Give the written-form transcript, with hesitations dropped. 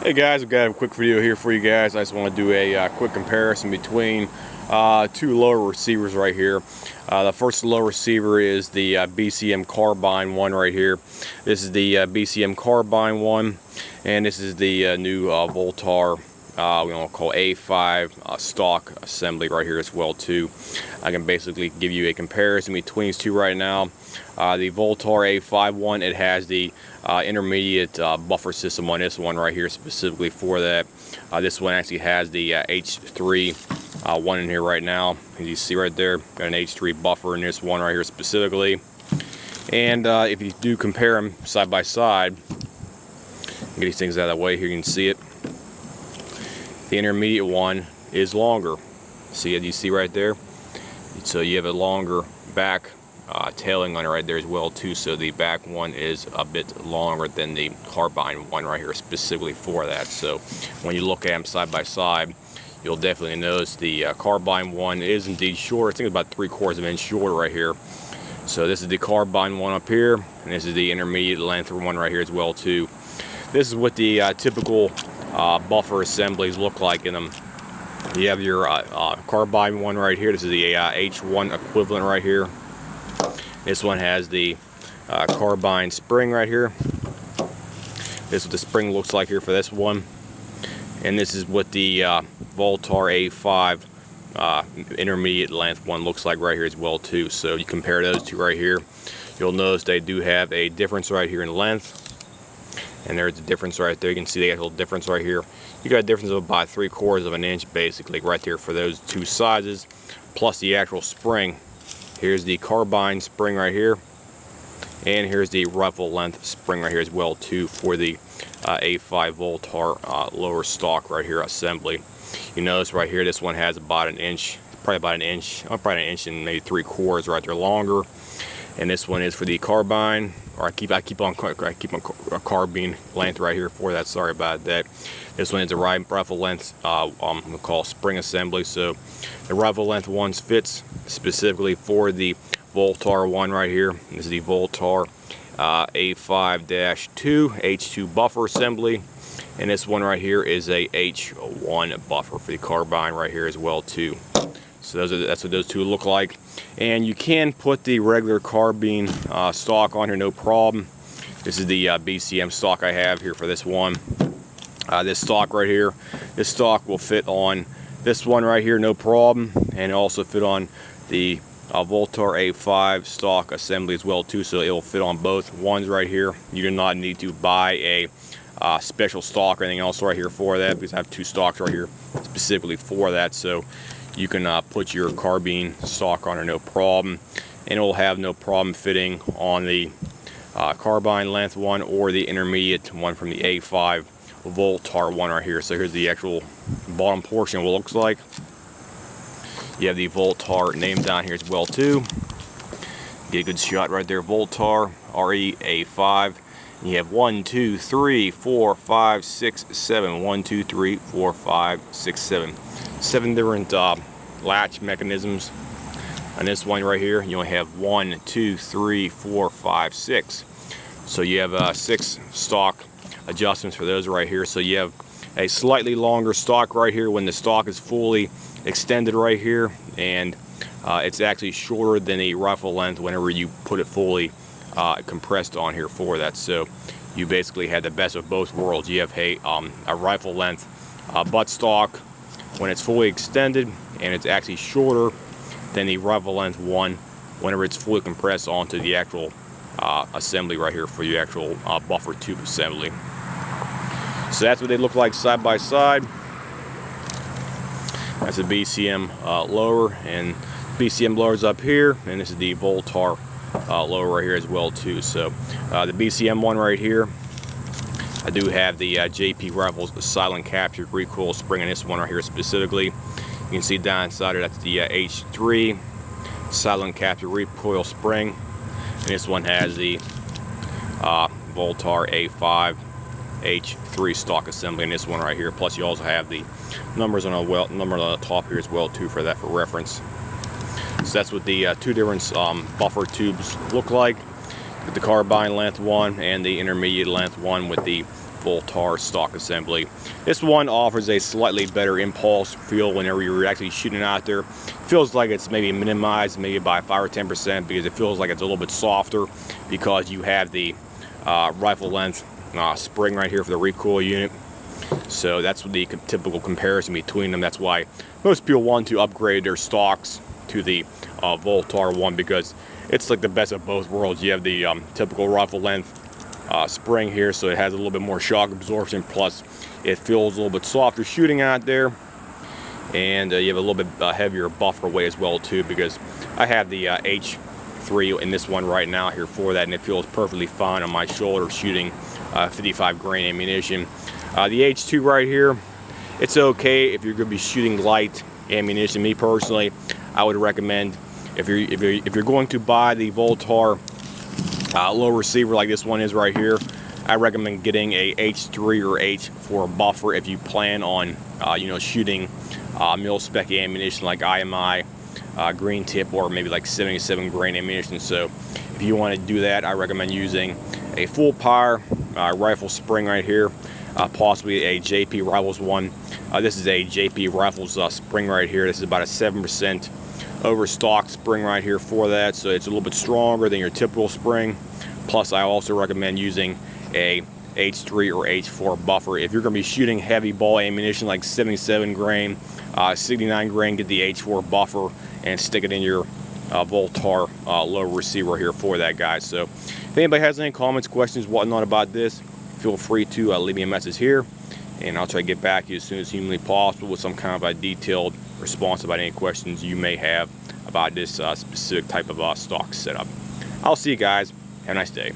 Hey guys, I've got a quick video here for you guys. I just want to do a quick comparison between two lower receivers right here. The first low receiver is the BCM Carbine one right here. This is the BCM Carbine one, and this is the new Vltor we want to call A5 stock assembly right here as well too. I can basically give you a comparison between these two right now. The Vltor A5 one, it has the intermediate buffer system on this one right here specifically for that. This one actually has the H3 one in here right now. As you see right there, got an H3 buffer in this one right here specifically. And if you do compare them side by side, get these things out of the way here, you can see it. The intermediate one is longer. See, as you see right there, so you have a longer back tailing on it right there as well too. So the back one is a bit longer than the Carbine one right here specifically for that. So when you look at them side by side, you'll definitely notice the Carbine one is indeed short. I think it's about 3/4 of an inch shorter right here. So this is the Carbine one up here, and this is the intermediate length one right here as well too. This is what the typical buffer assemblies look like in them. You have your Carbine one right here. This is the H1 equivalent right here. This one has the Carbine spring right here. This is what the spring looks like here for this one. And this is what the Vltor A5 intermediate length one looks like right here as well too. So you compare those two right here, you'll notice they do have a difference right here in length. And there's a difference right there. You can see the actual difference right here. You got a difference of about 3/4 of an inch basically right there for those two sizes, plus the actual spring. Here's the Carbine spring right here, and here's the rifle length spring right here as well too for the A5 Vltor lower stock right here assembly. You notice right here this one has about an inch, probably an inch and maybe 3/4 right there longer. And this one is for the Carbine, or I keep on carbine length right here for that. Sorry about that. This one is a rifle length, we'll call spring assembly. So the rifle length ones fits specifically for the Vltor one right here. This is the Vltor A5-2 H2 buffer assembly, and this one right here is a H1 buffer for the Carbine right here as well too. So that's what those two look like. And you can put the regular carbine stock on here, no problem. This is the BCM stock I have here for this one. This stock right here, this stock will fit on this one right here, no problem. And also fit on the Vltor A5 stock assembly as well too. So it will fit on both ones right here. You do not need to buy a special stock or anything else right here for that, because I have two stocks right here specifically for that. So you can put your carbine stock on there, no problem, and it will have no problem fitting on the Carbine length one or the intermediate one from the A5 Vltor one right here. So here's the actual bottom portion of what it looks like. You have the Vltor name down here as well too. Get a good shot right there, Vltor RE-A5. And you have 1, 2, 3, 4, 5, 6, 7. 1, 2, 3, 4, 5, 6, 7. 7 different latch mechanisms. On this one right here, you only have 1, 2, 3, 4, 5, 6. So you have 6 stock adjustments for those right here. So you have a slightly longer stock right here when the stock is fully extended right here, and it's actually shorter than the rifle length whenever you put it fully compressed on here for that. So you basically had the best of both worlds. You have a rifle length butt stock when it's fully extended, and it's actually shorter than the rifle length one whenever it's fully compressed onto the actual assembly right here for the actual buffer tube assembly. So that's what they look like side by side. That's a BCM lower, and BCM lowers up here, and this is the Vltor lower right here as well too. So the BCM one right here, I do have the JP Rifles silent capture recoil spring in this one right here specifically. You can see down inside it, that's the H3 silent capture recoil spring, and this one has the Vltor A5 H3 stock assembly in this one right here. Plus you also have the numbers on the top here as well too for that, for reference. So that's what the two different buffer tubes look like. with the carbine length one and the intermediate length one with the Vltor stock assembly. This one offers a slightly better impulse feel whenever you're actually shooting out there. Feels like it's maybe minimized maybe by 5 or 10% because it feels like it's a little bit softer because you have the rifle length spring right here for the recoil unit. So that's the typical comparison between them. That's why most people want to upgrade their stocks to the Vltor one, because it's like the best of both worlds. You have the typical rifle length spring here, so it has a little bit more shock absorption, plus it feels a little bit softer shooting out there, and you have a little bit heavier buffer weight as well too, because I have the H3 in this one right now here for that, and it feels perfectly fine on my shoulder shooting 55 grain ammunition. The H2 right here, it's okay if you're going to be shooting light ammunition. Me personally, I would recommend if you're going to buy the Vltor low receiver like this one is right here, I recommend getting a H3 or H4 buffer if you plan on you know, shooting mil-spec ammunition like IMI, green tip, or maybe like 77 grain ammunition. So if you want to do that, I recommend using a full power rifle spring right here, possibly a JP Rifles one. This is a JP Rifles spring right here. This is about a 7% overstock spring right here for that, so it's a little bit stronger than your typical spring. Plus, I also recommend using a H3 or H4 buffer. If you're going to be shooting heavy ball ammunition like 77 grain, 69 grain, get the H4 buffer and stick it in your Vltor low receiver here for that, guys. So if anybody has any comments, questions, whatnot about this, feel free to leave me a message here, and I'll try to get back to you as soon as humanly possible with some kind of a detailed response about any questions you may have about this specific type of stock setup. I'll see you guys. Have a nice day.